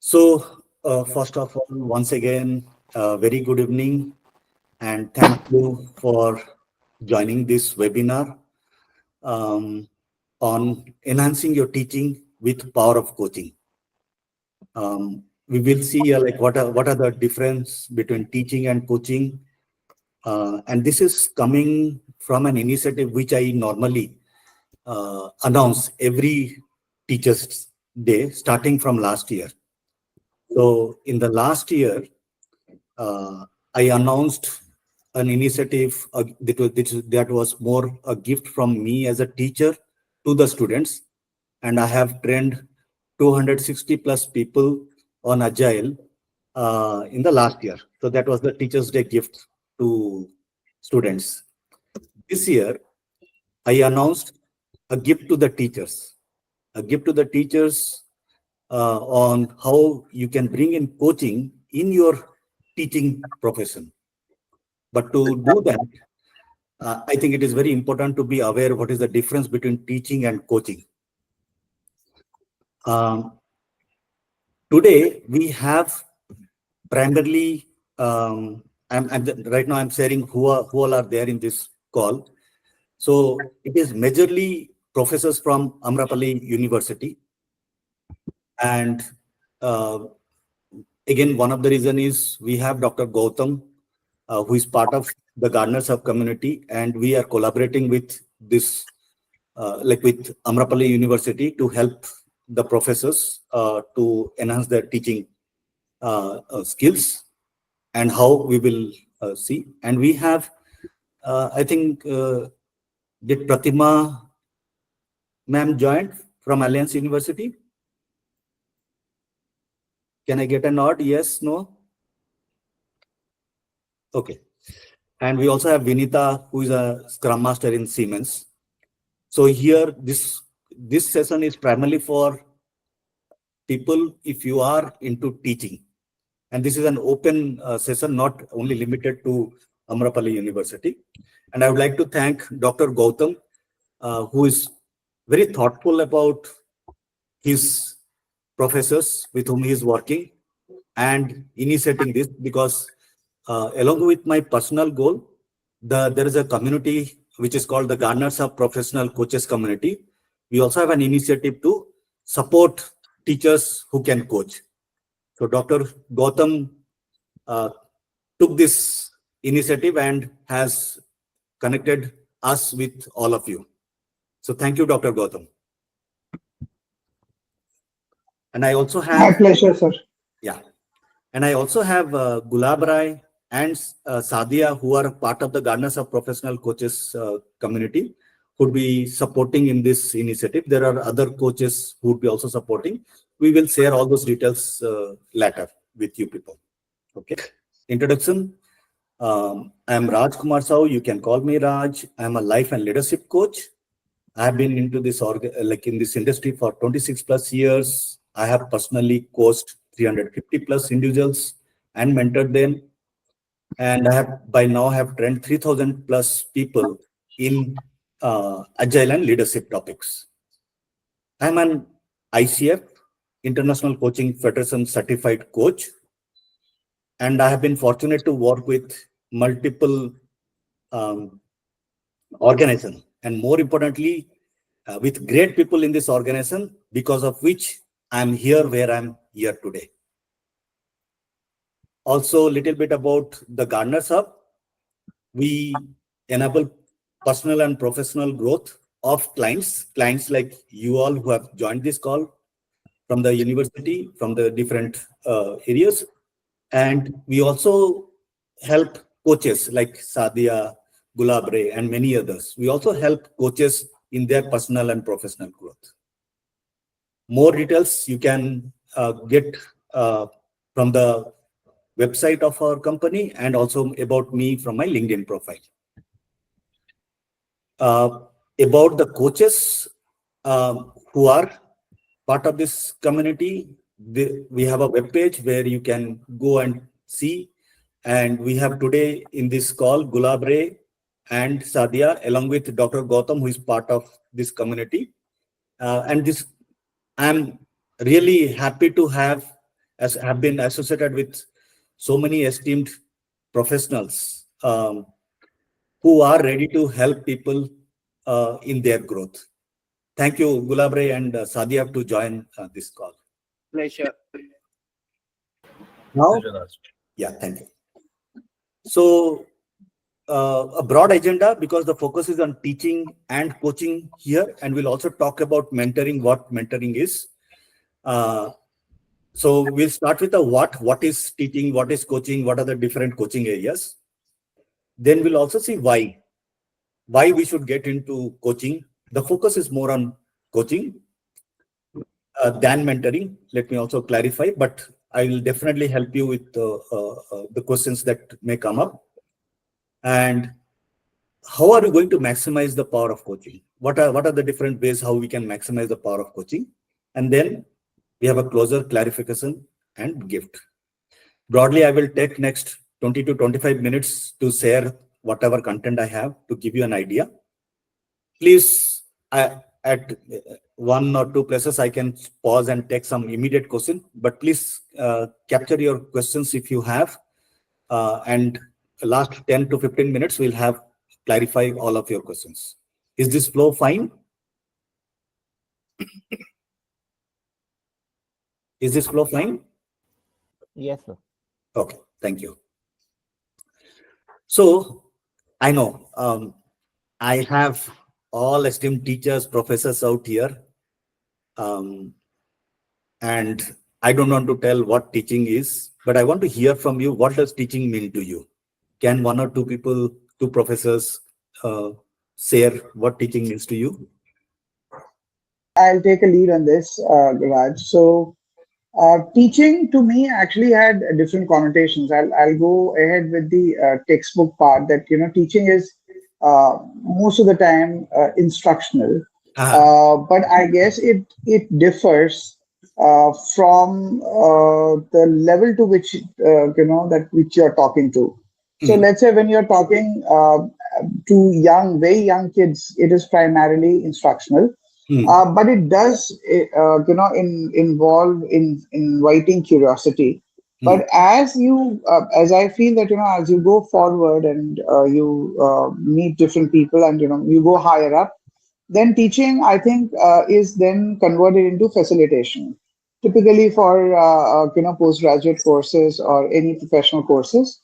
First of all, once again, very good evening and thank you for joining this webinar on enhancing your teaching with power of coaching. We will see like what are the difference between teaching and coaching, and this is coming from an initiative which I normally announce every Teachers' Day starting from last year. So in the last year, I announced an initiative that was more a gift from me as a teacher to the students, and I have trained 260 plus people on Agile in the last year. So that was the Teachers' Day gift to students. This year, I announced a gift to the teachers, on how you can bring in coaching in your teaching profession. But to do that, I think it is very important to be aware what is the difference between teaching and coaching. Today, we have primarily, right now I'm sharing who all are there in this call. So it is majorly professors from Amrapali University. And again, one of the reason is we have Dr. Gautam, who is part of the Gardner sub community, and we are collaborating with this, with Amrapali University to help the professors to enhance their teaching skills, and how we will see. And we have, I think, did Pratima ma'am joined from Alliance University? Can I get a nod? Yes, no? Okay. And we also have Vinita, who is a Scrum Master in Siemens. So here, this session is primarily for people if you are into teaching. And this is an open session, not only limited to Amrapali University. And I would like to thank Dr. Gautam, who is very thoughtful about his professors with whom he is working and initiating this, because along with my personal goal, there is a community which is called the Gardner Sub Professional Coaches Community. We also have an initiative to support teachers who can coach. So Dr. Gautam took this initiative and has connected us with all of you. So thank you, Dr. Gautam. And I also have... My pleasure, sir. Yeah. And I also have Gulab Rai and Sadia, who are part of the Gardner Sub Professional Coaches community, who would be supporting in this initiative. There are other coaches who would be also supporting. We will share all those details later with you people. Okay. Introduction. I am Raj Kumar Sau. You can call me Raj. I am a life and leadership coach. I have been into this in this industry for 26 plus years. I have personally coached 350 plus individuals and mentored them. And I have by now have trained 3,000 plus people in agile and leadership topics. I'm an ICF, International Coaching Federation certified coach. And I have been fortunate to work with multiple organizations, and more importantly, with great people in this organization, because of which I'm here where I'm here today. Also, a little bit about the Gardner Hub. We enable personal and professional growth of clients like you all who have joined this call from the university, from the different areas. And we also help coaches like Sadia, Gulabre, and many others. We also help coaches in their personal and professional growth. More details you can get from the website of our company, and also about me from my LinkedIn profile. About the coaches who are part of this community, we have a web page where you can go and see. And we have today in this call Gulabre and Sadia, along with Dr. Gautam, who is part of this community. And this, I'm really happy to have as have been associated with so many esteemed professionals who are ready to help people in their growth. Thank you, Gulabre and Sadia, to join this call. Pleasure. Now, yeah, thank you. So, a broad agenda because the focus is on teaching and coaching here, and we'll also talk about mentoring, what mentoring is. So we'll start with the what is teaching, what is coaching, what are the different coaching areas. Then we'll also see why we should get into coaching. The focus is more on coaching than mentoring. Let me also clarify, but I will definitely help you with the questions that may come up. And how are we going to maximize the power of coaching? What are the different ways how we can maximize the power of coaching? And then we have a closer clarification and gift. Broadly, I will take next 20 to 25 minutes to share whatever content I have to give you an idea. Please, at one or two places, I can pause and take some immediate question, but please capture your questions if you have. And last 10 to 15 minutes, we'll have clarify all of your questions. Is this flow fine? Is this flow fine? Yes, sir. Okay, thank you. So I know I have all esteemed teachers, professors out here. And I don't want to tell what teaching is, but I want to hear from you. What does teaching mean to you? Can one or two people, two professors share what teaching means to you? I'll take a lead on this, Raj. So, teaching to me actually had different connotations. I'll go ahead with the textbook part that, teaching is most of the time instructional. But I guess it differs from the level to which, that which you're talking to. So let's say when you're talking to very young kids, it is primarily instructional. But it does, involve in inviting curiosity. But as I feel that, as you go forward and you meet different people and, you go higher up, then teaching, I think, is then converted into facilitation. Typically for, postgraduate courses or any professional courses.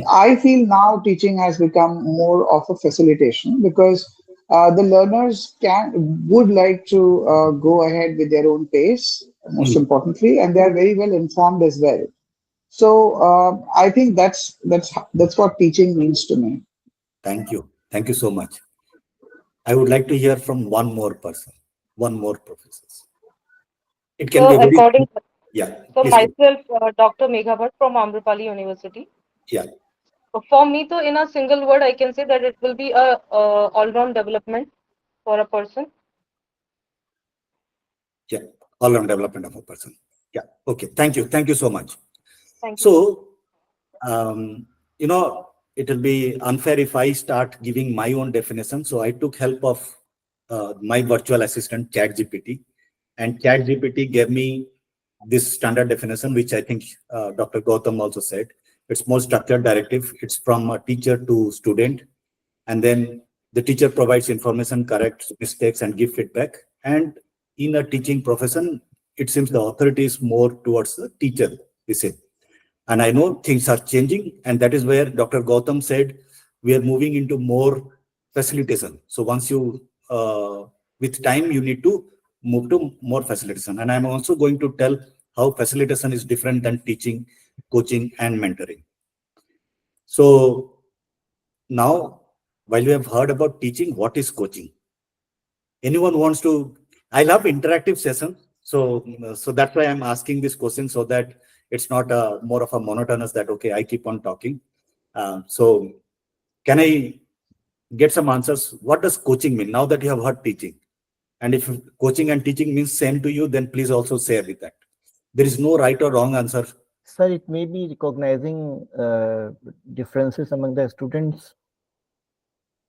I feel now teaching has become more of a facilitation because the learners would like to go ahead with their own pace, most importantly, and they are very well informed as well. So I think that's what teaching means to me. Thank you so much. I would like to hear from one more person, one more professor. It can be very according. Yeah. So myself, Dr. Megha Bhatt from Amrapali University. Yeah. For me, so in a single word, I can say that it will be a all-round development for a person. Yeah, all-round development of a person. Yeah. Okay. Thank you so much. Thank you. So, it will be unfair if I start giving my own definition. So I took help of my virtual assistant ChatGPT, and ChatGPT gave me this standard definition, which I think Dr. Gautam also said. It's more structured directive. It's from a teacher to student, and then the teacher provides information, corrects mistakes, and give feedback. And in a teaching profession, it seems the authority is more towards the teacher, we say. And I know things are changing, and that is where Dr. Gautam said we are moving into more facilitation. So once you, with time, you need to move to more facilitation. And I'm also going to tell how facilitation is different than teaching, coaching, and mentoring. So now, while you have heard about teaching, what is coaching? Anyone wants to? I love interactive sessions, so that's why I'm asking this question, so that it's not more of a monotonous that okay, I keep on talking. So can I get some answers? What does coaching mean now that you have heard teaching? And if coaching and teaching means same to you, then please also share with that. There is no right or wrong answer. Sir, it may be recognizing differences among the students.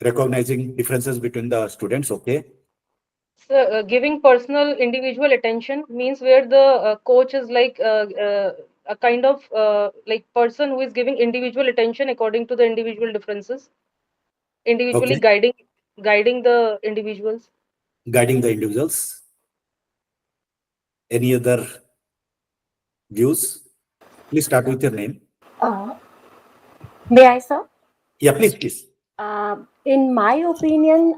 Recognizing differences between the students, okay. So, giving personal individual attention means where the coach is like a kind of like person who is giving individual attention according to the individual differences, individually Okay. guiding the individuals. Guiding the individuals. Any other views? Please start with your name. Uh, may I, sir? Yeah, please, please. In my opinion,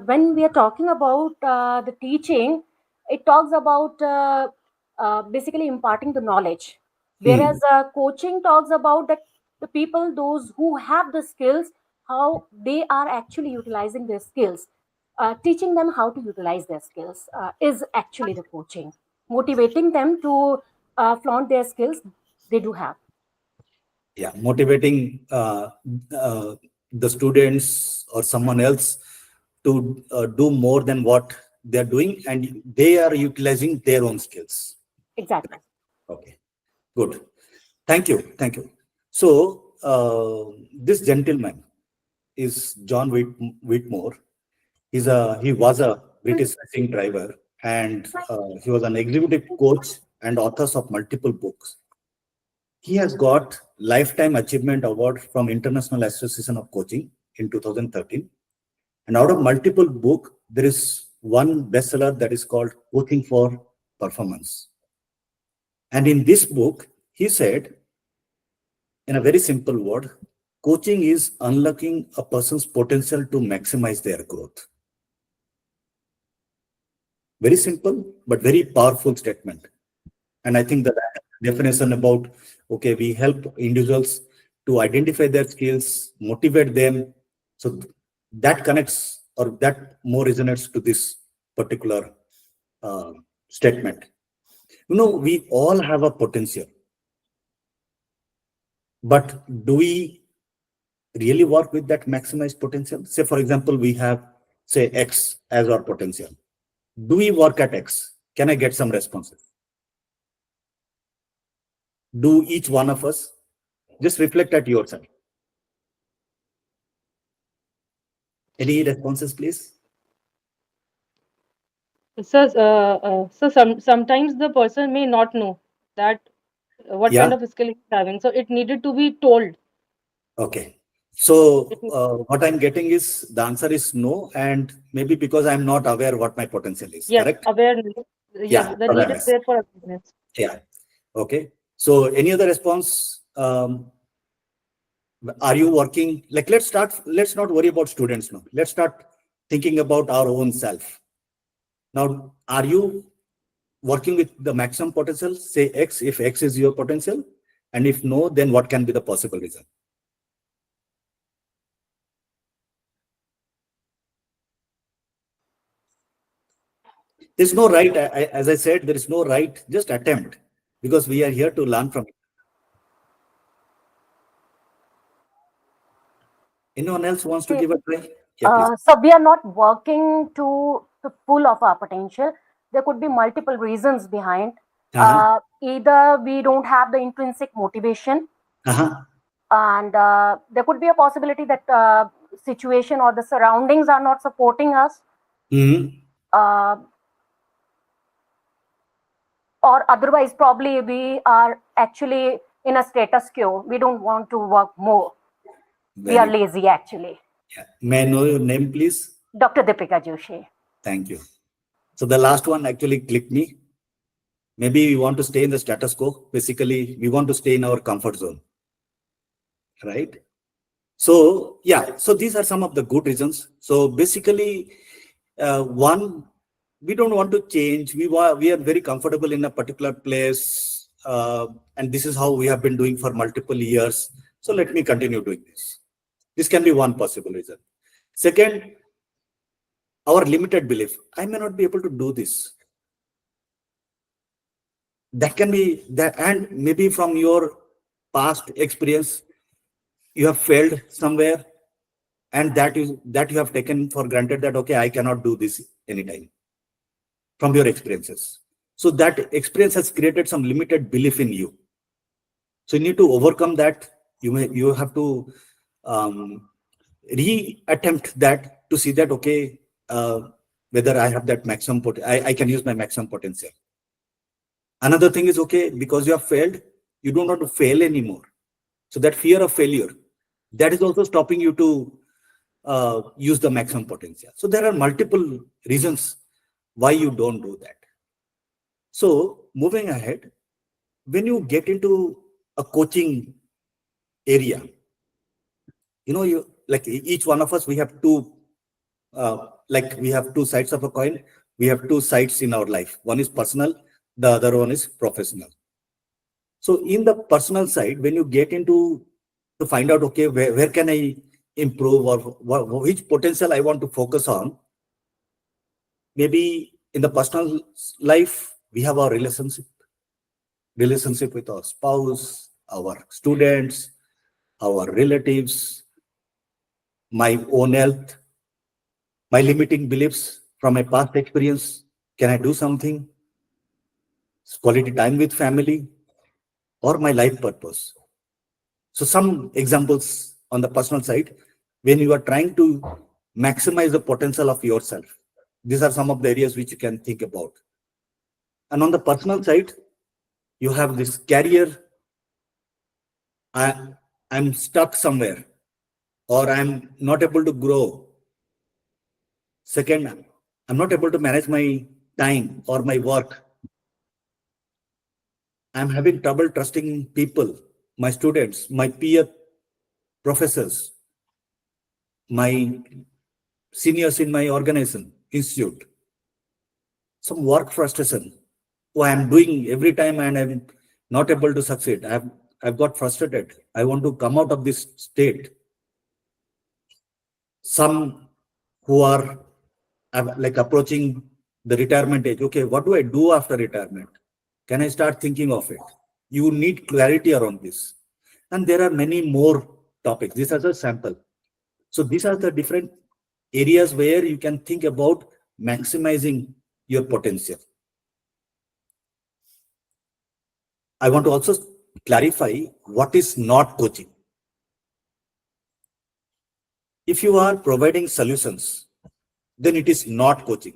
when we are talking about the teaching, it talks about basically imparting the knowledge. Whereas coaching talks about that the people, those who have the skills, how they are actually utilizing their skills. Teaching them how to utilize their skills is actually the coaching. Motivating them to flaunt their skills they do have. Yeah, motivating the students or someone else to do more than what they're doing, and they are utilizing their own skills. Exactly. Okay, good. Thank you. Thank you. So, this gentleman is John Whitmore. He was a British racing driver, and he was an executive coach and author of multiple books. He has got Lifetime Achievement Award from International Association of Coaching in 2013. And out of multiple books, there is one bestseller that is called Coaching for Performance. And in this book, he said, in a very simple word, coaching is unlocking a person's potential to maximize their growth. Very simple, but very powerful statement. And I think that definition about, okay, we help individuals to identify their skills, motivate them. So that connects, or that more resonates to this particular statement. You know, we all have a potential, but do we really work with that maximized potential? Say, for example, we have, say, X as our potential. Do we work at X? Can I get some responses? Do each one of us just reflect at yourself? Any responses, please? So sometimes the person may not know that what kind Yeah. of skill he's having. So it needed to be told. Okay. So It, what I'm getting is the answer is no, and maybe because I'm not aware what my potential is. yes, Correct? awareness. Yes, Yeah. the need is Awareness. there for awareness. Yeah. Okay. So any other response? Are you working? Like, let's not worry about students now. Let's start thinking about our own self. Now, are you working with the maximum potential? Say X, if X is your potential, and if no, then what can be the possible reason? There's no right, as I said, there is no right, just attempt, because we are here to learn from it. Anyone else wants to give a try? Yeah, please. So we are not working to the full of our potential. There could be multiple reasons behind. Either we don't have the intrinsic motivation, and there could be a possibility that situation or the surroundings are not supporting us. Or otherwise, probably we are actually in a status quo. We don't want to work more. We are lazy, actually. Yeah. May I know your name, please? Dr. Deepika Joshi. Thank you. So the last one actually clicked me. Maybe we want to stay in the status quo. Basically, we want to stay in our comfort zone. Right? So, yeah. So these are some of the good reasons. So basically, one, we don't want to change. We are very comfortable in a particular place. And this is how we have been doing for multiple years. So let me continue doing this. This can be one possible reason. Second, our limited belief. I may not be able to do this. That can be that, and maybe from your past experience, you have failed somewhere, and that you have taken for granted that, okay, I cannot do this anytime from your experiences. So that experience has created some limited belief in you. So you need to overcome that. You have to re-attempt that to see that, okay, whether I have that maximum I can use my maximum potential. Another thing is, okay, because you have failed, you don't want to fail anymore. So that fear of failure, that is also stopping you to use the maximum potential. So there are multiple reasons why you don't do that. So moving ahead, when you get into a coaching area, you like each one of us, we have two, like we have two sides of a coin. We have two sides in our life. One is personal, the other one is professional. So in the personal side, when you get into to find out, okay, where can I improve, or which potential I want to focus on, maybe in the personal life, we have our relationship with our spouse, our students, our relatives, my own health, my limiting beliefs from my past experience. Can I do something? Quality time with family, or my life purpose. So some examples on the personal side, when you are trying to maximize the potential of yourself, these are some of the areas which you can think about. And on the personal side, you have this career. I'm stuck somewhere, or I'm not able to grow. Second, I'm not able to manage my time or my work. I'm having trouble trusting people, my students, my peer professors, my seniors in my organization, institute. Some work frustration. Oh, I'm doing every time and I'm not able to succeed. I've got frustrated. I want to come out of this state. Some who are like approaching the retirement age. Okay, what do I do after retirement? Can I start thinking of it? You need clarity around this. And there are many more topics. This is a sample. So these are the different areas where you can think about maximizing your potential. I want to also clarify what is not coaching. If you are providing solutions, then it is not coaching.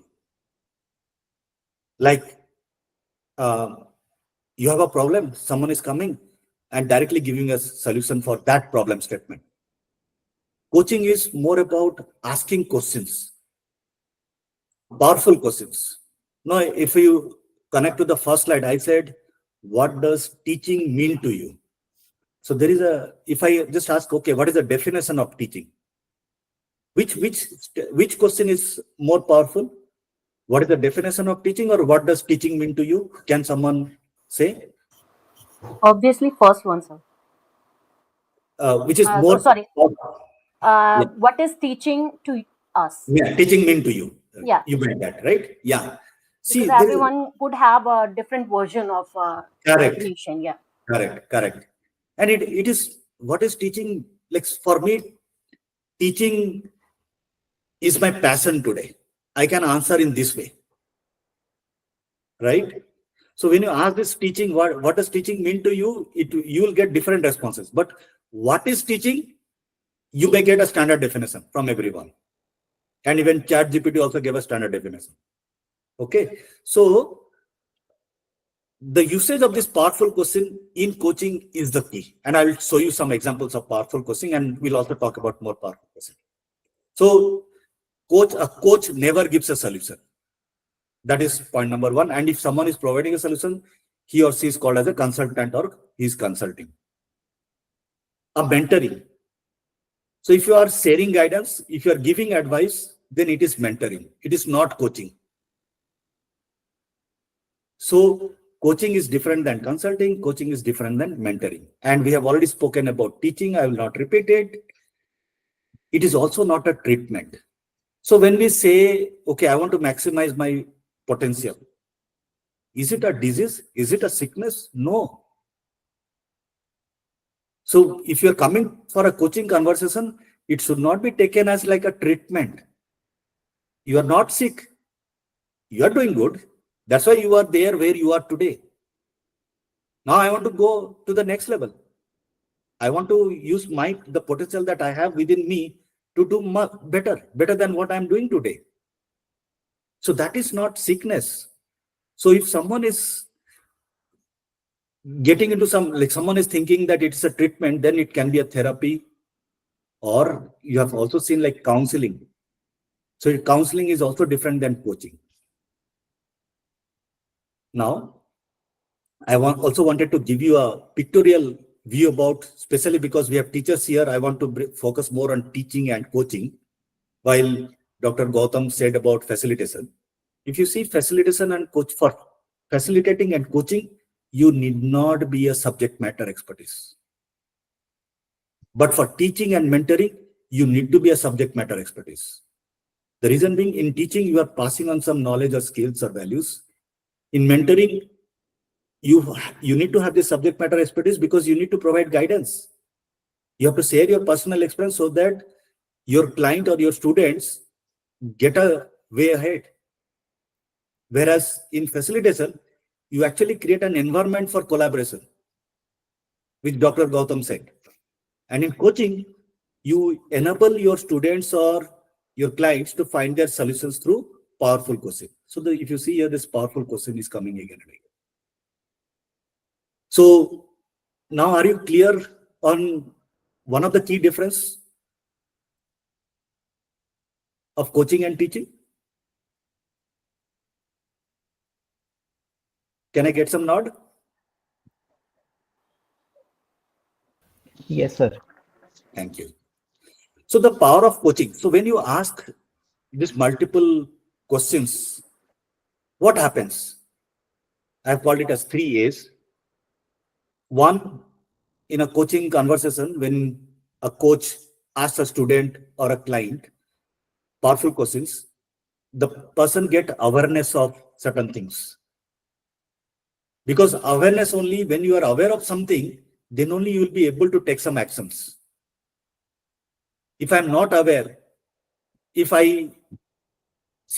Like you have a problem, someone is coming and directly giving a solution for that problem statement. Coaching is more about asking questions, powerful questions. Now, if you connect to the first slide, I said, what does teaching mean to you? So there is if I just ask, okay, what is the definition of teaching? Which question is more powerful? What is the definition of teaching, or what does teaching mean to you? Can someone say? Obviously, first one, sir. Which is more. Sorry. Yeah. What is teaching to us? Yeah, teaching mean to you. Yeah. You meant that, right? Yeah. See, because everyone could have a different version of correct. definition. Yeah. Correct. And it is, what is teaching? Like for me, teaching is my passion today. I can answer in this way, right? So when you ask this teaching, what does teaching mean to you? You will get different responses. But what is teaching? You may get a standard definition from everyone. And even ChatGPT also gave a standard definition. Okay. So the usage of this powerful question in coaching is the key. And I will show you some examples of powerful coaching, and we'll also talk about more powerful coaching. So a coach never gives a solution. That is point number one. And if someone is providing a solution, he or she is called as a consultant, or he is consulting. A mentoring. So if you are sharing guidance, if you are giving advice, then it is mentoring. It is not coaching. So coaching is different than consulting. Coaching is different than mentoring. And we have already spoken about teaching. I will not repeat it. It is also not a treatment. So when we say, okay, I want to maximize my potential, is it a disease? Is it a sickness? No. So if you're coming for a coaching conversation, it should not be taken as like a treatment. You are not sick. You are doing good. That's why you are there where you are today. Now I want to go to the next level. I want to use the potential that I have within me to do better than what I'm doing today. So that is not sickness. So if someone is getting into someone is thinking that it's a treatment, then it can be a therapy, or you have also seen like counseling. So counseling is also different than coaching. Now, I also wanted to give you a pictorial view about, especially because we have teachers here, I want to focus more on teaching and coaching, while Dr. Gautam said about facilitation. If you see facilitation and coach, for facilitating and coaching, you need not be a subject matter expertise. But for teaching and mentoring, you need to be a subject matter expertise. The reason being, in teaching, you are passing on some knowledge or skills or values. In mentoring, you need to have the subject matter expertise because you need to provide guidance. You have to share your personal experience so that your client or your students get a way ahead. Whereas in facilitation, you actually create an environment for collaboration, which Dr. Gautam said. And in coaching, you enable your students or your clients to find their solutions through powerful coaching. So if you see here, this powerful question is coming again and again. So now, are you clear on one of the key difference of coaching and teaching? Can I get some nod? Yes, sir. Thank you. So the power of coaching. So when you ask these multiple questions, what happens? I've called it as 3 A's. One, in a coaching conversation, when a coach asks a student or a client powerful questions, the person get awareness of certain things. Because awareness, only when you are aware of something, then only you will be able to take some actions. If I'm not aware, if I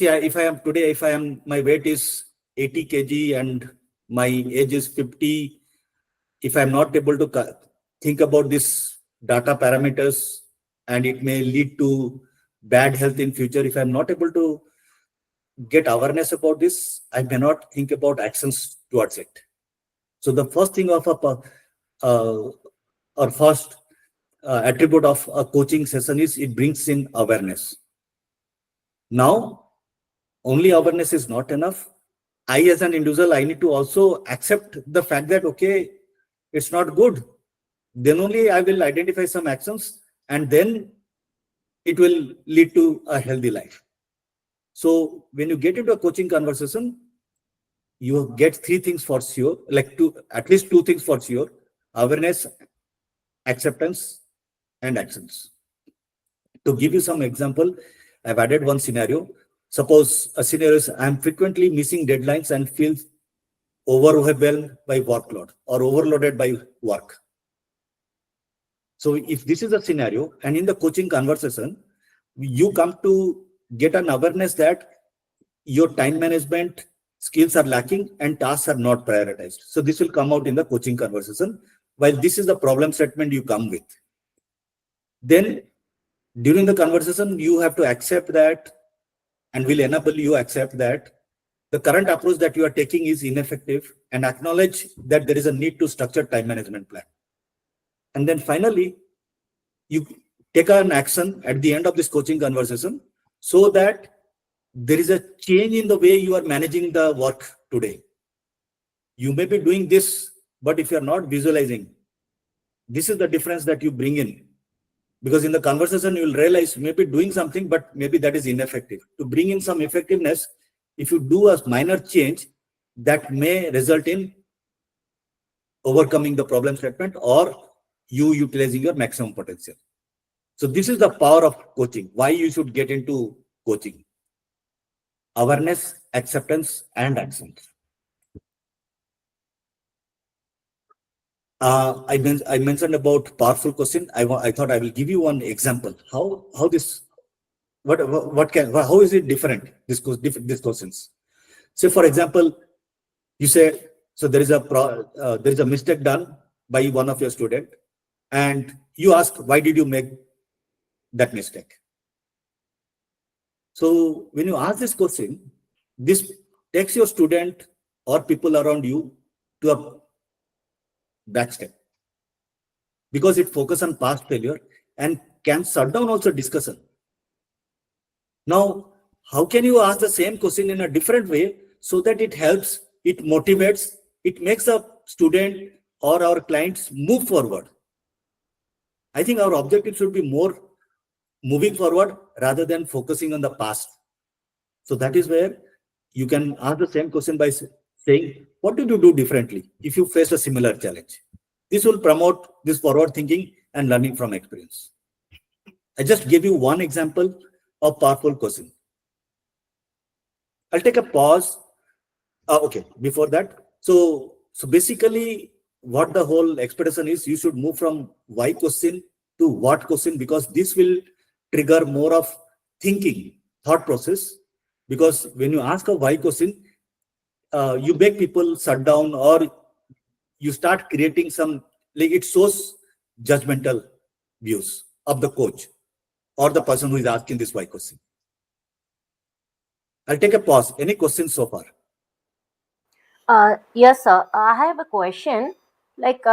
am, my weight is 80 kg and my age is 50, if I'm not able to think about this data parameters, and it may lead to bad health in future, if I'm not able to get awareness about this, I may not think about actions towards it. So the first thing of first attribute of a coaching session is it brings in awareness. Now, only awareness is not enough. I, as an individual, I need to also accept the fact that, okay, it's not good. Then only I will identify some actions, and then it will lead to a healthy life. So when you get into a coaching conversation, you get 3 things for sure, at least 2 things for sure: awareness, acceptance, and actions. To give you some example, I've added one scenario. Suppose a scenario is, I'm frequently missing deadlines and feel overwhelmed by workload or overloaded by work. So if this is a scenario, and in the coaching conversation, you come to get an awareness that your time management skills are lacking and tasks are not prioritized. So this will come out in the coaching conversation, while this is the problem statement you come with. Then during the conversation, you have to accept that, and will enable you accept that the current approach that you are taking is ineffective, and acknowledge that there is a need to structure time management plan. And then finally, you take an action at the end of this coaching conversation so that there is a change in the way you are managing the work today. You may be doing this, but if you are not visualizing, this is the difference that you bring in. Because in the conversation, you will realize maybe doing something, but maybe that is ineffective. To bring in some effectiveness, if you do a minor change, that may result in overcoming the problem statement or you utilizing your maximum potential. So this is the power of coaching. Why you should get into coaching: awareness, acceptance, and action. I mentioned about powerful question. I thought I will give you one example. How is it different? These questions. So, for example, you say, so there is a mistake done by one of your student, and you ask, why did you make that mistake? So when you ask this question, this takes your student or people around you to a back step, because it focuses on past failure and can shut down also discussion. Now, how can you ask the same question in a different way so that it helps, it motivates, it makes a student or our clients move forward? I think our objective should be more moving forward rather than focusing on the past. So that is where you can ask the same question by saying, what did you do differently if you faced a similar challenge? This will promote this forward thinking and learning from experience. I just gave you one example of powerful question. I'll take a pause. Okay, before that. So basically what the whole expectation is, you should move from why question to what question, because this will trigger more of thinking, thought process. Because when you ask a why question, you make people shut down, or you start creating some, like it shows judgmental views of the coach or the person who is asking this why question. I'll take a pause. Any questions so far? Yes, sir. I have a question. Like,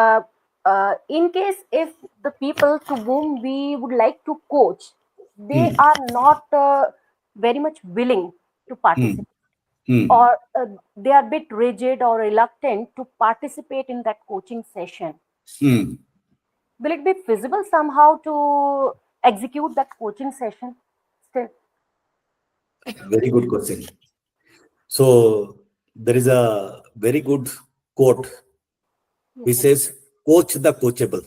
in case if the people to whom we would like to coach, they are not very much willing to participate, or they are a bit rigid or reluctant to participate in that coaching session, will it be feasible somehow to execute that coaching session still? Very good question. So there is a very good quote which says, coach the coachable.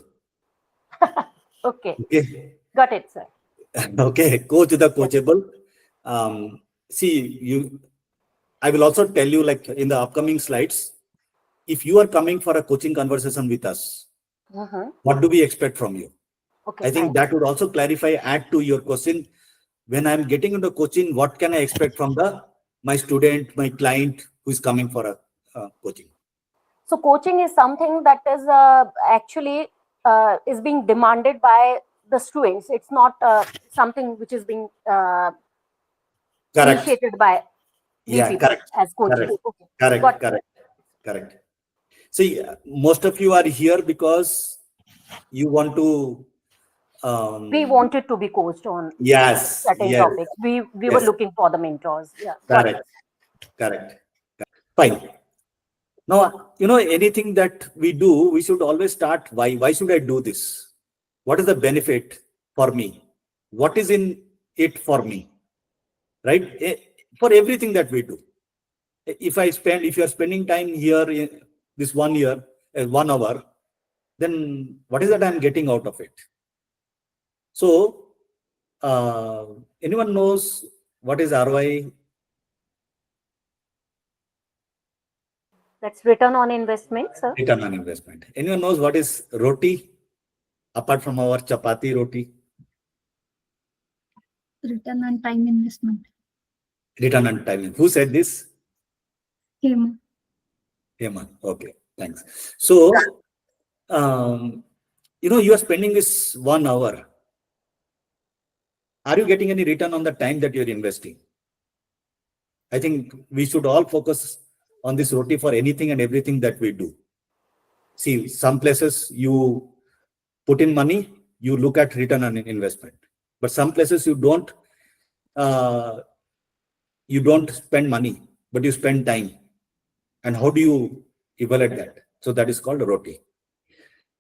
Okay, Okay. got it, sir. Okay, coach the coachable. See, I will also tell you, like in the upcoming slides, if you are coming for a coaching conversation with us, what do we expect from you? Okay, I think that would also clarify, add to your question. When I'm getting into coaching, what can I expect from my student, my client who is coming for a coaching? so coaching is something that is actually is being demanded by the students. It's not something which is being Correct. initiated by we Yeah, people correct. as coaches. Correct. Okay. Correct. Got it. Correct. Correct. See, most of you are here because you want to. We wanted to be coached on Yes. certain Yes. topics. We were Yes. looking for the mentors. Yeah. Got it. Correct. Correct. Fine. Now, anything that we do, we should always start why. Why should I do this? What is the benefit for me? What is in it for me? Right? For everything that we do. If you are spending time here in this 1 year, 1 hour, then what is that I'm getting out of it? So, anyone knows what is ROI? That's return on investment, sir. Return on investment. Anyone knows what is roti? Apart from our chapati roti? Return on time investment. Return on time. Who said this? Hema. Hema. Okay, thanks. So, you are spending this 1 hour. Are you getting any return on the time that you're investing? I think we should all focus on this roti for anything and everything that we do. See, some places you put in money, you look at return on investment. But some places you don't spend money, but you spend time. And how do you evaluate that? So that is called a roti.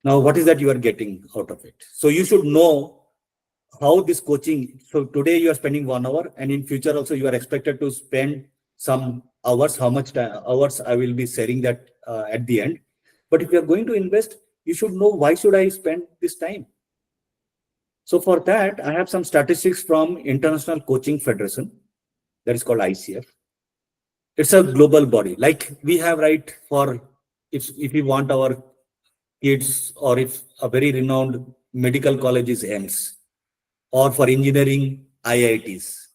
Now, what is that you are getting out of it? So you should know how this coaching, so today you are spending 1 hour, and in future also you are expected to spend some hours. How much hours I will be sharing that at the end. But if you are going to invest, you should know, why should I spend this time? So for that, I have some statistics from International Coaching Federation, that is called ICF. It's a global body. Like we have, right, for if we want our kids, or if a very renowned medical college is AIMS, or for engineering, IITs,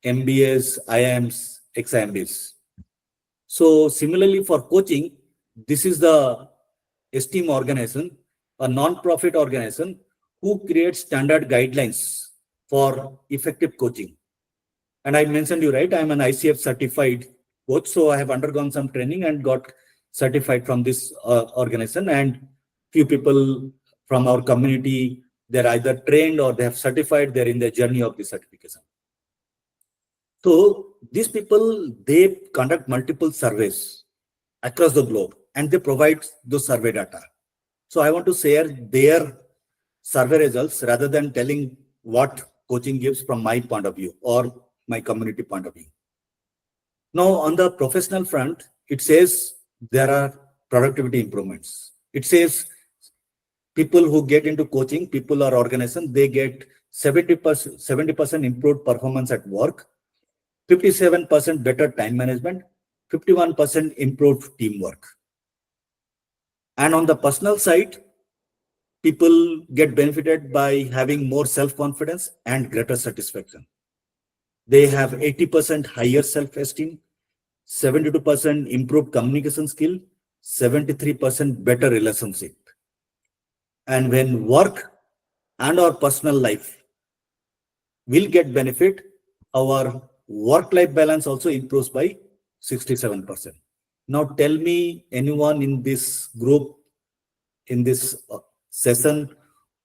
MBAs, IIMs, XIMBs. So similarly for coaching, this is the esteem organization, a non-profit organization who creates standard guidelines for effective coaching. And I mentioned you, right? I'm an ICF certified coach. So I have undergone some training and got certified from this organization. And few people from our community, they're either trained or they have certified, they're in the journey of the certification. So these people, they conduct multiple surveys across the globe and they provide those survey data. So I want to share their survey results rather than telling what coaching gives from my point of view or my community point of view. Now, on the professional front, it says there are productivity improvements. It says people who get into coaching, people or organization, they get 70% improved performance at work, 57% better time management, 51% improved teamwork. And on the personal side, people get benefited by having more self-confidence and greater satisfaction. They have 80% higher self-esteem, 72% improved communication skill, 73% better relationship. And when work and our personal life will get benefit, our work-life balance also improves by 67%. Now tell me anyone in this group, in this session,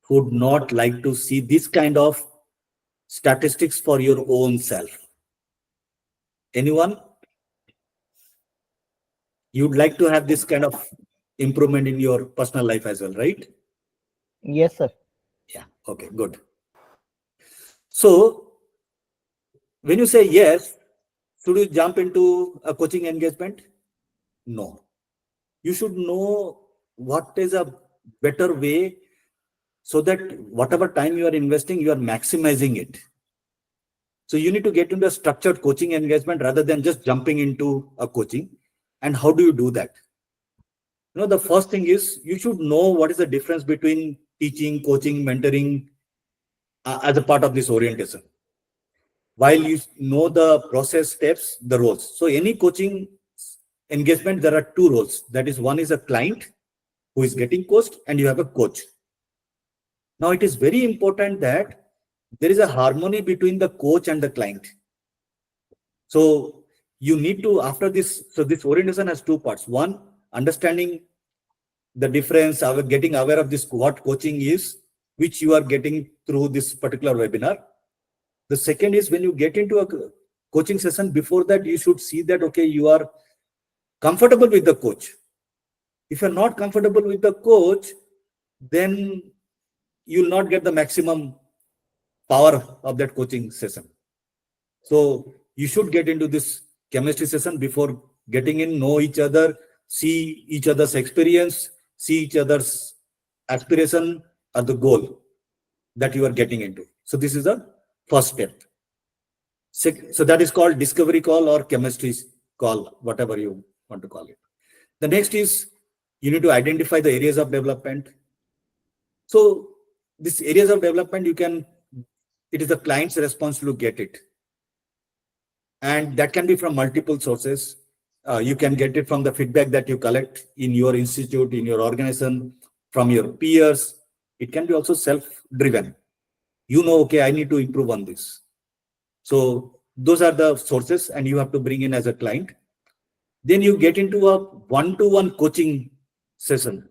would not like to see this kind of statistics for your own self? Anyone? You'd like to have this kind of improvement in your personal life as well, right? Yes, sir. Yeah, okay, good. So when you say yes, should you jump into a coaching engagement? No. You should know what is a better way so that whatever time you are investing, you are maximizing it. So you need to get into a structured coaching engagement rather than just jumping into a coaching. And how do you do that? You know, the first thing is you should know what is the difference between teaching, coaching, mentoring as a part of this orientation. While you know the process steps, the roles. So any coaching engagement, there are two roles. That is, one is a client who is getting coached and you have a coach. Now it is very important that there is a harmony between the coach and the client. So you need to, after this, so this orientation has two parts. One, understanding the difference, getting aware of this, what coaching is, which you are getting through this particular webinar. The second is when you get into a coaching session, before that, you should see that, okay, you are comfortable with the coach. If you're not comfortable with the coach, then you'll not get the maximum power of that coaching session. So you should get into this chemistry session before getting in, know each other, see each other's experience, see each other's aspiration or the goal that you are getting into. So this is the first step. So that is called discovery call or chemistry call, whatever you want to call it. The next is you need to identify the areas of development. So these areas of development, it is the client's responsibility to get it. And that can be from multiple sources. You can get it from the feedback that you collect in your institute, in your organization, from your peers. It can be also self-driven. You know, okay, I need to improve on this. So those are the sources and you have to bring in as a client. Then you get into a one-to-one coaching session,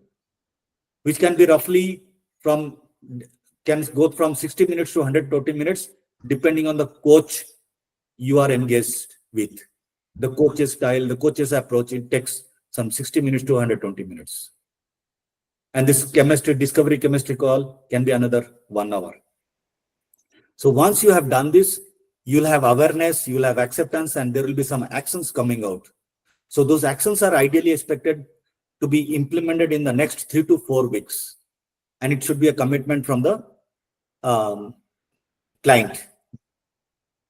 which can be roughly can go from 60 minutes to 120 minutes, depending on the coach you are engaged with. The coach's style, the coach's approach, it takes some 60 minutes to 120 minutes. And this discovery chemistry call can be another 1 hour. So once you have done this, you'll have awareness, you'll have acceptance, and there will be some actions coming out. So those actions are ideally expected to be implemented in the next 3 to 4 weeks. And it should be a commitment from the client.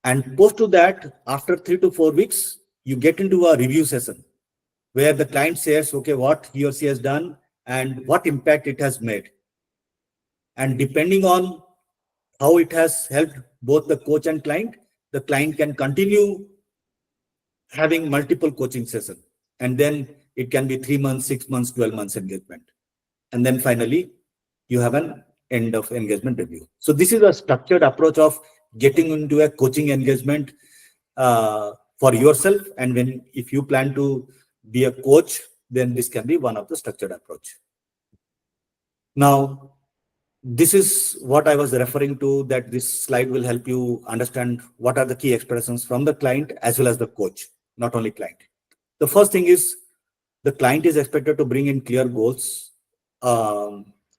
And post to that, after 3 to 4 weeks, you get into a review session where the client says, okay, what he or she has done and what impact it has made. And depending on how it has helped both the coach and client, the client can continue having multiple coaching sessions. And then it can be 3 months, 6 months, 12 months engagement. And then finally, you have an end of engagement review. So this is a structured approach of getting into a coaching engagement. for yourself, and if you plan to be a coach, then this can be one of the structured approach. Now, this is what I was referring to, that this slide will help you understand what are the key expressions from the client as well as the coach, not only client. The first thing is the client is expected to bring in clear goals,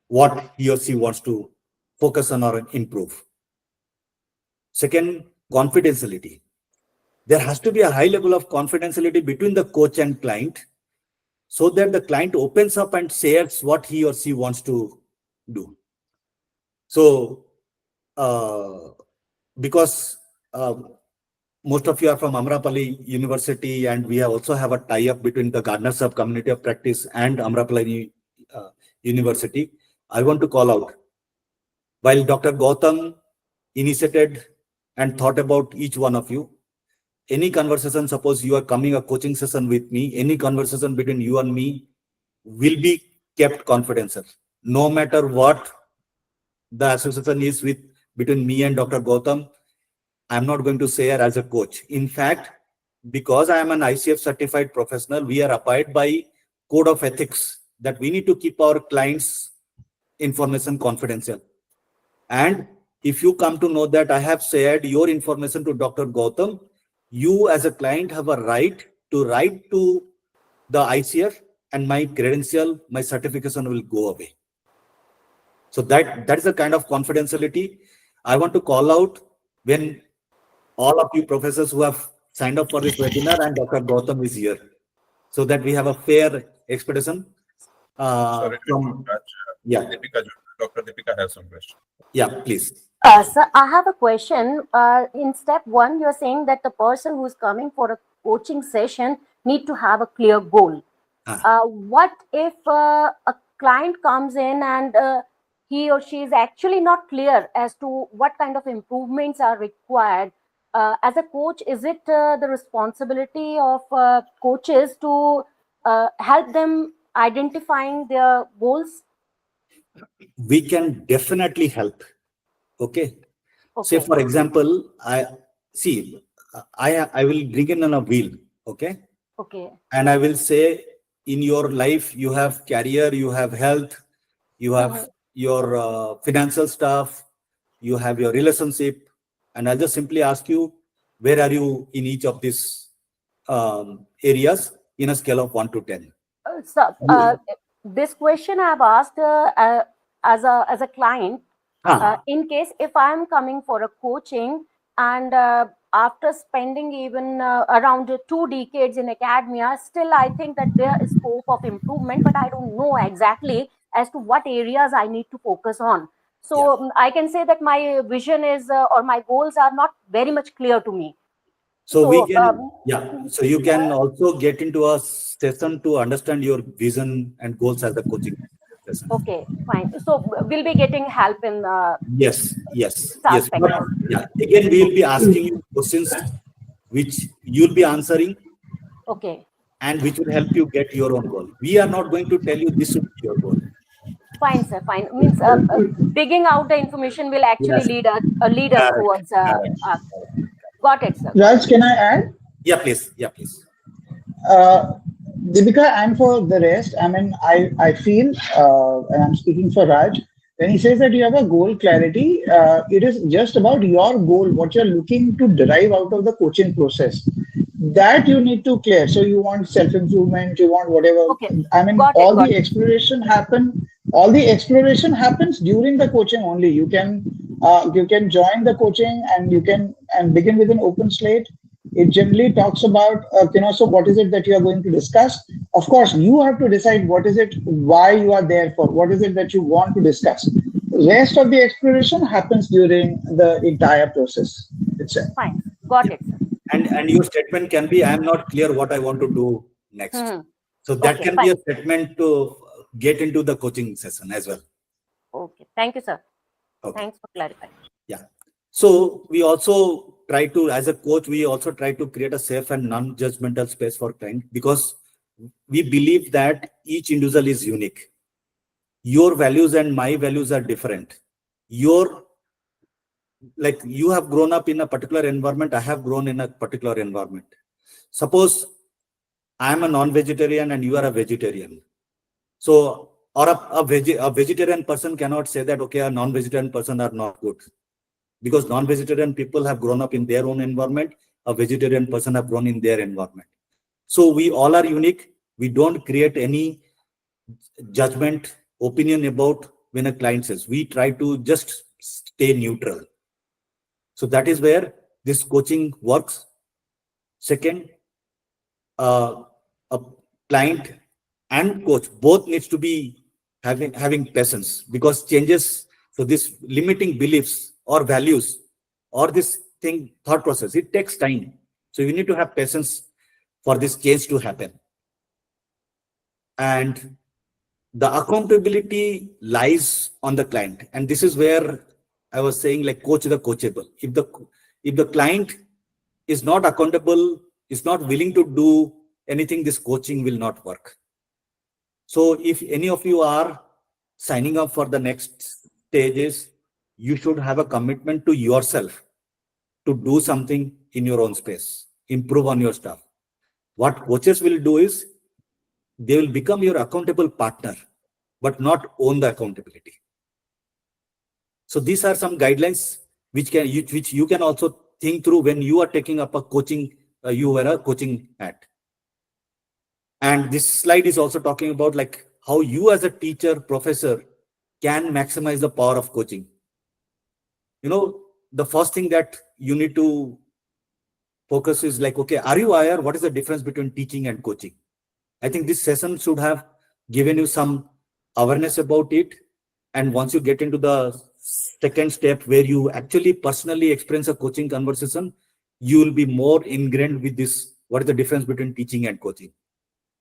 what he or she wants to focus on or improve. Second, confidentiality. There has to be a high level of confidentiality between the coach and client, so that the client opens up and shares what he or she wants to do. So, because most of you are from Amrapali University, and we also have a tie-up between the Gardeners of Community of Practice and Amrapali University, I want to call out, while Dr. Gautam initiated and thought about each one of you, any conversation, suppose you are coming a coaching session with me, any conversation between you and me will be kept confidential. No matter what the association is with between me and Dr. Gautam, I'm not going to share as a coach. In fact, because I am an ICF certified professional, we are abide by code of ethics that we need to keep our clients' information confidential. And if you come to know that I have shared your information to Dr. Gautam, you as a client have a right to write to the ICF, and my credential, my certification will go away. So that is the kind of confidentiality I want to call out when all of you professors who have signed up for this webinar and Dr. Gautam is here, so that we have a fair expectation. Sorry, Yeah. Dr. Deepika has some question. Yeah, please. Sir, I have a question. In step 1, you're saying that the person who's coming for a coaching session need to have a clear goal. What if a client comes in and he or she is actually not clear as to what kind of improvements are required? As a coach, is it the responsibility of coaches to help them identifying their goals? We can definitely help. Okay. Say, for example, I will bring in on a wheel. Okay. Okay. And I will say, in your life, you have career, you have health, you have your financial stuff, you have your relationship. And I'll just simply ask you, where are you in each of these areas in a scale of 1 to 10? So, this question I've asked as a client. In case if I'm coming for a coaching, and after spending even around 2 decades in academia, still I think that there is scope of improvement, but I don't know exactly as to what areas I need to focus on. So I can say that my vision is or my goals are not very much clear to me. So we can, so you can also get into a session to understand your vision and goals as a coaching session. Okay, fine. So we'll be getting help in yes. aspect. But, again, we will be asking you questions which you'll be answering. Okay. And which will help you get your own goal. We are not going to tell you this should be your goal. Fine, sir. Fine. Means digging out the information will actually lead us towards. Got it, sir. Raj, can I add? Yeah, please. Deepika, and for the rest, I mean, I feel, and I'm speaking for Raj, when he says that you have a goal clarity, it is just about your goal, what you're looking to derive out of the coaching process. That you need to clear. So you want self-improvement, you want whatever. Okay. I mean, all the exploration happens during the coaching only. You can join the coaching and you can begin with an open slate. It generally talks about, so what is it that you are going to discuss? Of course, you have to decide what is it, why you are there for, what is it that you want to discuss. Rest of the exploration happens during the entire process itself. Fine. Got it, sir. And your statement can be, I am not clear what I want to do next. So that can be a statement to get into the coaching session as well. Okay. Thank you, sir. Okay. Thanks for clarifying. Yeah. So we also try to, as a coach, we also try to create a safe and non-judgmental space for client, because we believe that each individual is unique. Your values and my values are different. Your like you have grown up in a particular environment, I have grown in a particular environment. Suppose I am a non-vegetarian and you are a vegetarian. So, or a vegetarian person cannot say that, okay, a non-vegetarian person are not good. Because non-vegetarian people have grown up in their own environment, a vegetarian person have grown in their environment. So we all are unique. We don't create any judgment, opinion about when a client says. We try to just stay neutral. So that is where this coaching works. Second, a client and coach both needs to be having patience, because changes, so this limiting beliefs or values or this thing thought process, it takes time. So you need to have patience for this change to happen. And the accountability lies on the client, and this is where I was saying, like, coach the coachable. If the client is not accountable, is not willing to do anything, this coaching will not work. So if any of you are signing up for the next stages, you should have a commitment to yourself to do something in your own space, improve on your stuff. What coaches will do is they will become your accountable partner, but not own the accountability. So these are some guidelines which you can also think through when you are taking up a coaching, you wear a coaching hat. And this slide is also talking about like how you as a teacher, professor can maximize the power of coaching. You know, the first thing that you need to focus is like, okay, are you aware what is the difference between teaching and coaching? I think this session should have given you some awareness about it. And once you get into the second step where you actually personally experience a coaching conversation, you will be more ingrained with this, what is the difference between teaching and coaching.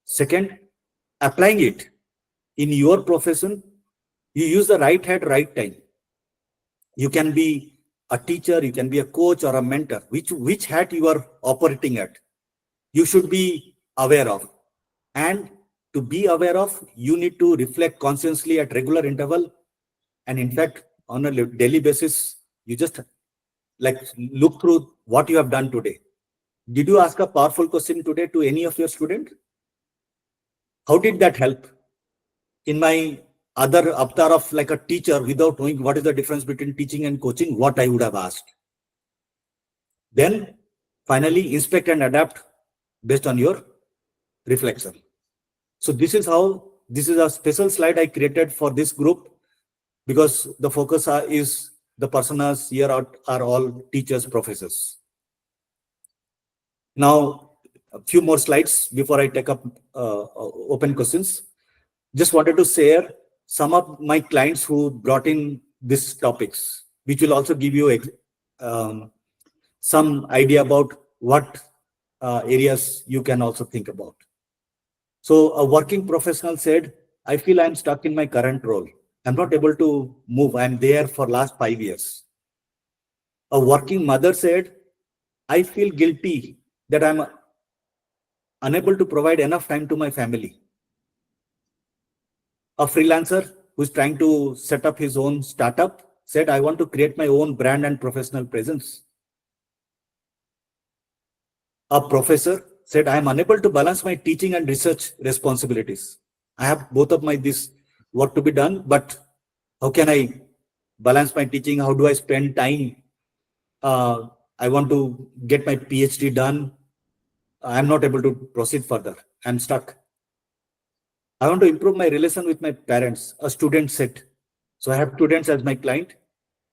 Second, applying it in your profession, you use the right hat, right time. You can be a teacher, you can be a coach or a mentor. Which hat you are operating at, you should be aware of. And to be aware of, you need to reflect consciously at regular interval. And in fact, on a daily basis, you just like look through what you have done today. Did you ask a powerful question today to any of your students? How did that help? In my other avatar of like a teacher, without knowing what is the difference between teaching and coaching, what I would have asked. Then finally inspect and adapt based on your reflection. So this is a special slide I created for this group, because the focus is the personas here are all teachers, professors. Now, a few more slides before I take up open questions. Just wanted to share some of my clients who brought in these topics, which will also give you some idea about what areas you can also think about. So a working professional said, I feel I'm stuck in my current role. I'm not able to move. I'm there for last 5 years. A working mother said, I feel guilty that I'm unable to provide enough time to my family. A freelancer who's trying to set up his own startup said, I want to create my own brand and professional presence. A professor said, I am unable to balance my teaching and research responsibilities. I have both of this work to be done, but how can I balance my teaching? How do I spend time? I want to get my PhD done. I'm not able to proceed further. I'm stuck. I want to improve my relation with my parents. A student said, so I have students as my client,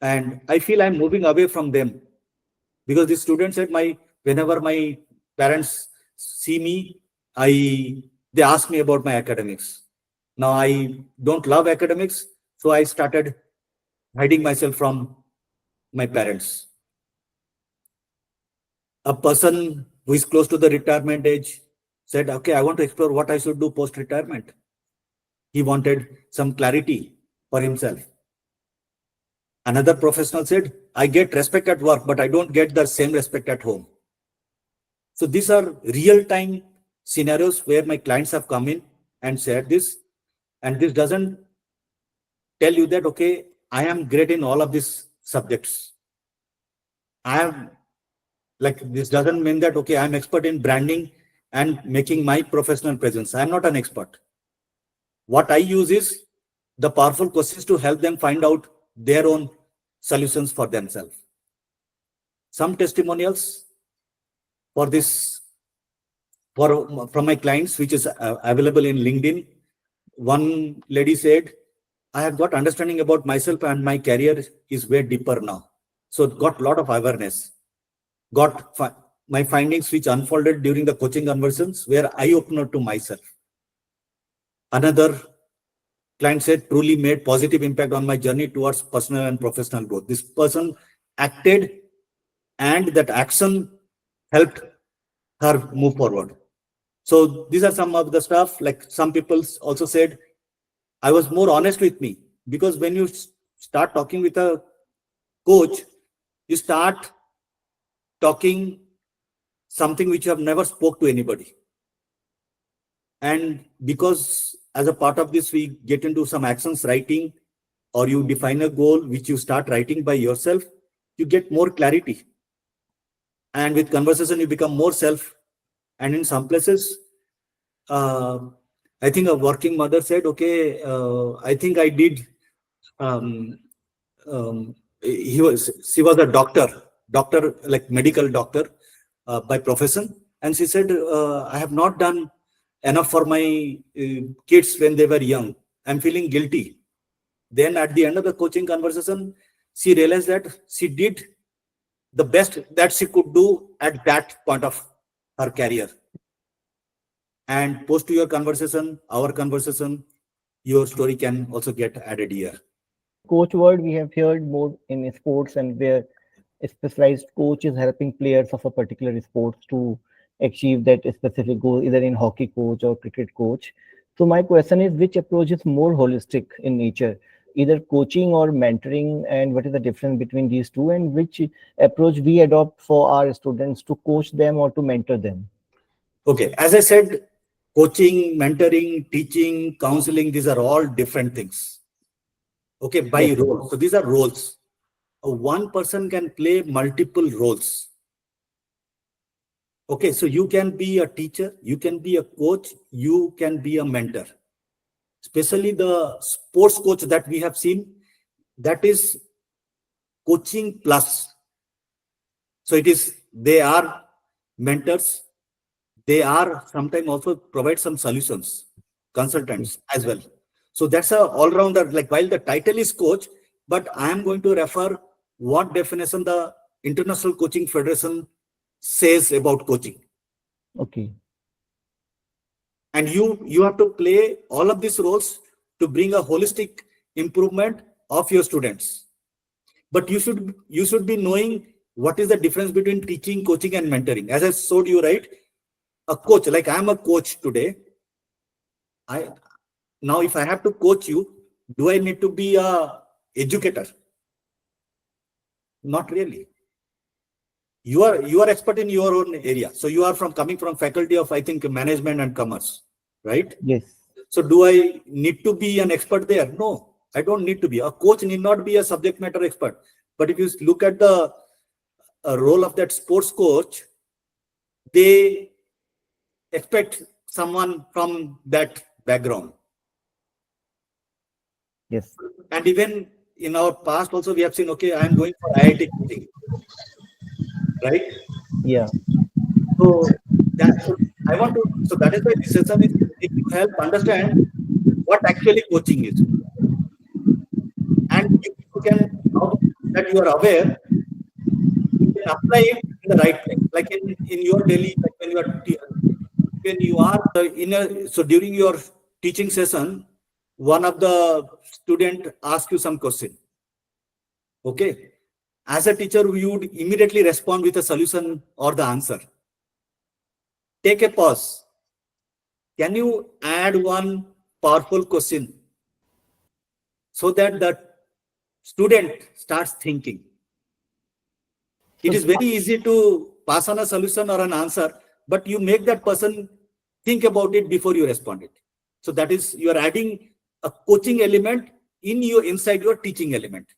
and I feel I'm moving away from them, because the student said, whenever my parents see me, they ask me about my academics. Now I don't love academics, so I started hiding myself from my parents. A person who is close to the retirement age said, okay, I want to explore what I should do post-retirement. He wanted some clarity for himself. Another professional said, I get respect at work, but I don't get the same respect at home. So these are real-time scenarios where my clients have come in and said this, and this doesn't tell you that, okay, I am great in all of these subjects. This doesn't mean that, okay, I'm expert in branding and making my professional presence. I'm not an expert. What I use is the powerful questions to help them find out their own solutions for themselves. Some testimonials for this from my clients, which is available in LinkedIn. One lady said, I have got understanding about myself and my career is way deeper now. So got a lot of awareness. Got my findings which unfolded during the coaching conversations were eye-opener to myself. Another client said, truly made positive impact on my journey towards personal and professional growth. This person acted and that action helped her move forward. So these are some of the stuff. Like some people also said, I was more honest with me, because when you start talking with a coach, you start talking something which you have never spoke to anybody. And because as a part of this, we get into some actions writing, or you define a goal which you start writing by yourself, you get more clarity. And with conversation, you become more self. And in some places, I think a working mother said, okay, I think I did. She was a doctor, like medical doctor by profession. And she said, I have not done enough for my kids when they were young. I'm feeling guilty. Then at the end of the coaching conversation, she realized that she did the best that she could do at that point of her career. And post to your conversation, our conversation, your story can also get added here. Coach word we have heard more in sports, and where a specialized coach is helping players of a particular sport to achieve that specific goal, either in hockey coach or cricket coach. So my question is, which approach is more holistic in nature, either coaching or mentoring, and what is the difference between these two, and which approach we adopt for our students to coach them or to mentor them? Okay, as I said, coaching, mentoring, teaching, counseling, these are all different things. Okay, by role. So these are roles. One person can play multiple roles. Okay, so you can be a teacher, you can be a coach, you can be a mentor. Especially the sports coach that we have seen, that is coaching plus. So it is, they are mentors. They are sometimes also provide some solutions, consultants as well. So that's a all-rounder, like while the title is coach, but I am going to refer what definition the International Coaching Federation says about coaching. Okay. And you have to play all of these roles to bring a holistic improvement of your students. But you should be knowing what is the difference between teaching, coaching, and mentoring. As I showed you, right? A coach, like I'm a coach today. Now if I have to coach you, do I need to be a educator? Not really. You are expert in your own area. So you are coming from faculty of, I think, management and commerce, right? Yes. So do I need to be an expert there? No, I don't need to be. A coach need not be a subject matter expert. But if you look at the role of that sports coach, they expect someone from that background. Yes. And even in our past also, we have seen, okay, I am going for IIT coaching, right? Yeah. So that is why this session is to help understand what actually coaching is. And if you can, now that you are aware, you can apply it in the right place. Like in your daily, like when you are so during your teaching session, one of the student asks you some question. Okay. As a teacher, you would immediately respond with a solution or the answer. Take a pause. Can you add one powerful question so that the student starts thinking? It is very easy to pass on a solution or an answer, but you make that person think about it before you respond it. So that is, you are adding a coaching element inside your teaching element.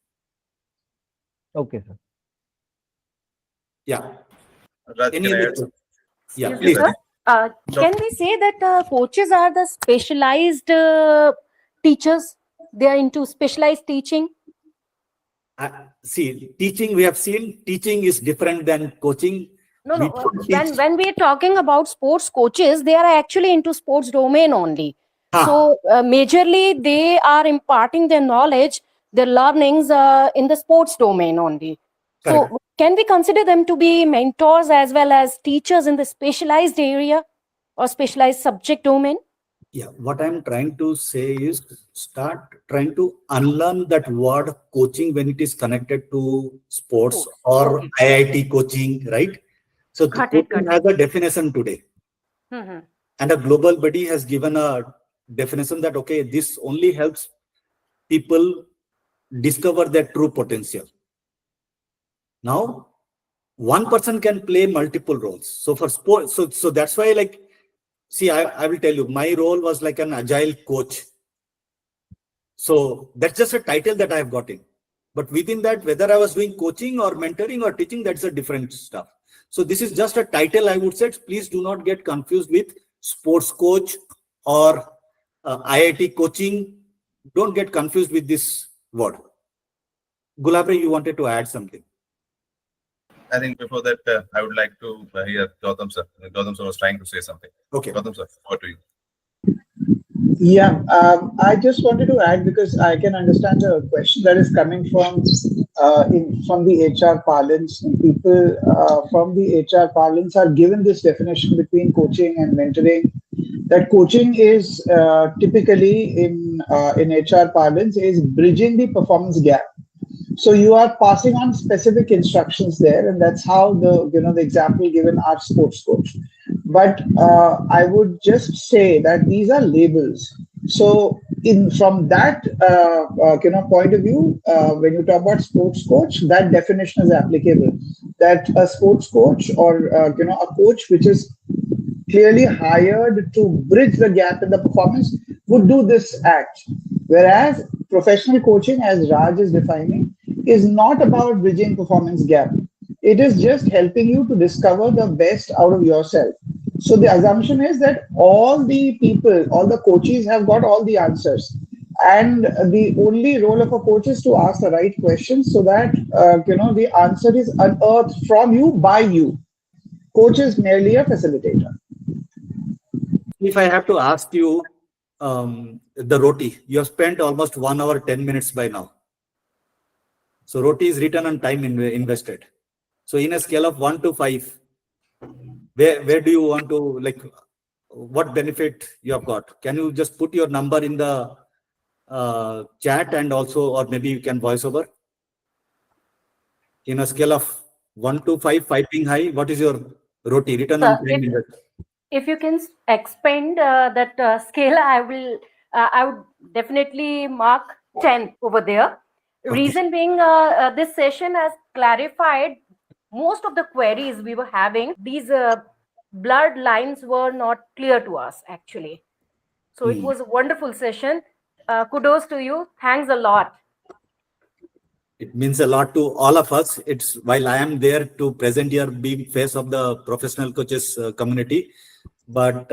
Okay, sir. Yeah. Raj, Any can I other add some? Yeah, Excuse me, please. Yes, sir. Can we say that coaches are the specialized teachers? They are into specialized teaching. See, teaching, we have seen teaching is different than coaching. No, We no. don't When teach. when we are talking about sports coaches, they are actually into sports domain only. Ah. So majorly, they are imparting their knowledge, their learnings in the sports domain only. Correct. So can we consider them to be mentors as well as teachers in the specialized area or specialized subject domain? Yeah, what I'm trying to say is start trying to unlearn that word coaching when it is connected to sports Sports. or Okay. IIT coaching, right? So the Got it. coaching Got has it. a definition today, Hmm. and a global body has given a definition that, okay, this only helps people discover their true potential. Now, one person can play multiple roles. So for sports, so that's why, like, see, I will tell you, my role was like an agile coach. So that's just a title that I have gotten. But within that, whether I was doing coaching or mentoring or teaching, that's a different stuff. So this is just a title, I would say. Please do not get confused with sports coach or IIT coaching. Don't get confused with this word. Gulabre, you wanted to add something. I think before that, I would like to hear Gautam sir. Gautam sir was trying to say something. Okay. Gautam sir, over to you. Yeah, I just wanted to add because I can understand the question that is coming from the HR parlance. People from the HR parlance are given this definition between coaching and mentoring. That coaching is typically in HR parlance is bridging the performance gap. So you are passing on specific instructions there, and that's how the example given are sports coach. But I would just say that these are labels. So in from that point of view, when you talk about sports coach, that definition is applicable. That a sports coach or a coach which is clearly hired to bridge the gap in the performance would do this act. Whereas professional coaching, as Raj is defining, is not about bridging performance gap. It is just helping you to discover the best out of yourself. So the assumption is that all the people, all the coaches have got all the answers. And the only role of a coach is to ask the right questions so that the answer is unearthed from you by you. Coach is merely a facilitator. If I have to ask you, the roti, you have spent almost 1 hour, 10 minutes by now. So roti is return on time invested. So in a scale of 1 to 5, where do you want to, like, what benefit you have got? Can you just put your number in the chat, and also, or maybe you can voice over? In a scale of 1 to 5, 5 being high, what is your roti, return on Sir, time invested? if you can expand that scale, I would definitely mark 10 over there. Okay. Reason being, this session has clarified most of the queries we were having. These blurred lines were not clear to us actually. So it was a wonderful session. Kudos to you. Thanks a lot. It means a lot to all of us. It's while I am there to present here, being face of the professional coaches community, but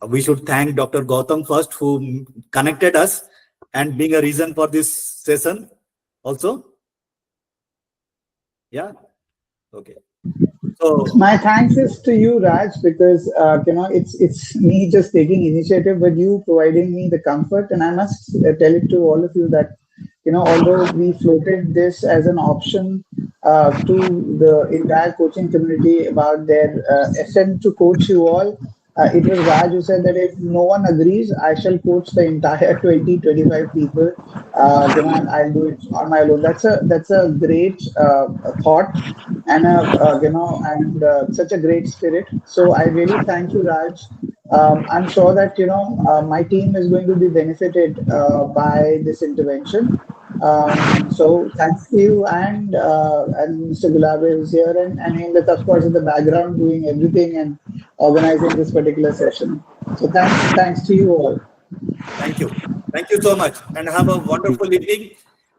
we should thank Dr. Gautam first, who connected us and being a reason for this session also. Yeah. Okay. So My thanks is to you, Raj, because it's me just taking initiative, but you providing me the comfort, and I must tell it to all of you that although we floated this as an option to the entire coaching community about their attempt to coach you all, it was Raj who said that if no one agrees, I shall coach the entire 20-25 people. And I'll do it on my own. That's a great thought, and such a great spirit. So I really thank you, Raj. I'm sure that my team is going to be benefited by this intervention. So thanks to you and Mr. Gulabe is here, and Hemant, of course, in the background doing everything and organizing this particular session. So thanks to you all. thank you so much, and have a wonderful evening.